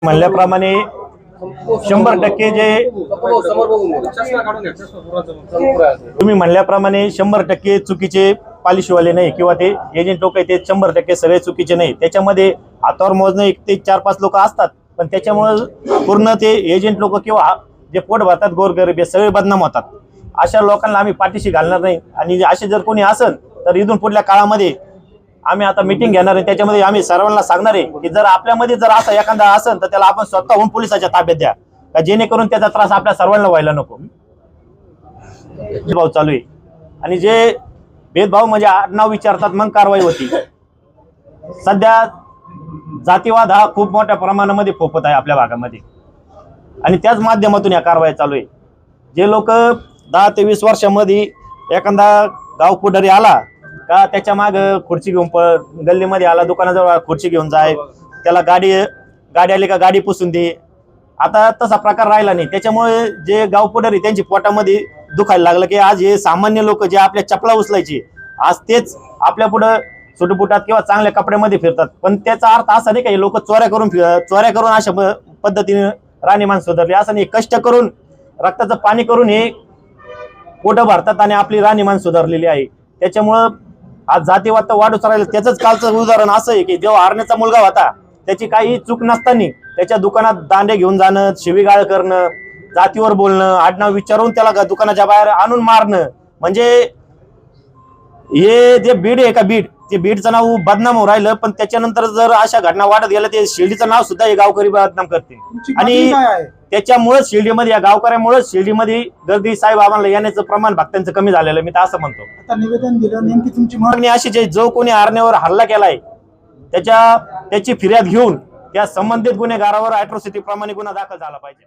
म्हणल्याप्रमाणे 100% जे तुम्ही म्हणल्याप्रमाणे 100% चुकीचे पॉलिसीवाले नाही किंवा ते एजंट लोक ते 100% सगळे चुकीचे नाही। त्याच्यामध्ये हातावर मोजणे 1 ते 4-5 लोक असतात, पण त्याच्यामुळे पूर्ण ते एजंट लोक किंवा जे पोट भरतात गोरगरीब सगळे बदनाम होतात। अशा लोकांना आम्ही पाठीशी घालणार नाही आणि असे जर कोणी असेल तर इथून पुढल्या काळामध्ये आम्ही आता मीटिंग घेणार आहे। त्याच्यामध्ये आम्ही सर्वांना सांगणार आहे की जर आपल्यामध्ये जर असा एखादा असेल तर त्याला आपण स्वतःहून पोलिसाच्या ताब्यात द्या, का जेणेकरून त्याचा त्रास आपल्या सर्वांना व्हायला नको। भेदभाव चालू आहे आणि जे भेदभाव म्हणजे नाव विचारतात मग कारवाई होती। सध्या जातीवाद हा खूप मोठ्या प्रमाणामध्ये फोफत आहे आपल्या भागामध्ये आणि त्याच माध्यमातून या कारवाई चालू आहे। जे लोक 10 ते 20 वर्षांमध्ये एखादा गाव पुढारी आला का त्याच्या माग खुर्ची घेऊन गल्लीमध्ये आला, दुकानाजवळ खुर्ची घेऊन जाय, त्याला गाडी आली का गाडी पुसून दे, आता तसा प्रकार राहिला नाही। त्याच्यामुळे जे गाव पुढारी त्यांची पोटामध्ये दुखायला लागलं की आज हे सामान्य लोक जे आपल्या चपला उचलायची आज तेच आपल्या पुढे सुटपुटात किंवा चांगल्या कपड्यामध्ये फिरतात। पण त्याचा अर्थ असा नाही का हे लोक चोऱ्या करून अशा पद्धतीने राहणीमान सुधारले असं नाही। कष्ट करून रक्ताचं पाणी करून हे पोटं भरतात आणि आपली राहणीमान सुधारलेली आहे। त्याच्यामुळं आज जातीवाद तर वाढूच राहिलं। त्याचंच कालचं उदाहरण असं आहे की जेव्हा आरण्याचा मुलगा होता त्याची काही चूक नसताना त्याच्या दुकानात दांडे घेऊन जाणं, शिवीगाळ करणं, जातीवर बोलणं, आडनाव विचारून त्याला दुकानाच्या बाहेर आणून मारणं, म्हणजे हे जे बीड आहे का बीड, ते बीडचं नाव बदनाम हो राहिलं। पण त्याच्यानंतर जर अशा घटना वाढत गेल्या ते शिर्डीचं नाव सुद्धा हे गावकरी बदनाम करते आणि त्याच्यामुळे शिर्डीमध्ये या गावकऱ्यामुळे शिर्डीमध्ये गर्दी साईबाबांना येण्याचं प्रमाण भक्तांचं कमी झालेलं मी तर असं म्हणतो। आता निवेदन दिलं, नेमकी तुमची मागणी अशी जो कोणी आरण्यावर हल्ला केलाय त्याची फिर्याद घेऊन त्या संबंधित गुन्हेगारावर अॅट्रॉसिटी प्रमाणे गुन्हा दाखल झाला पाहिजे।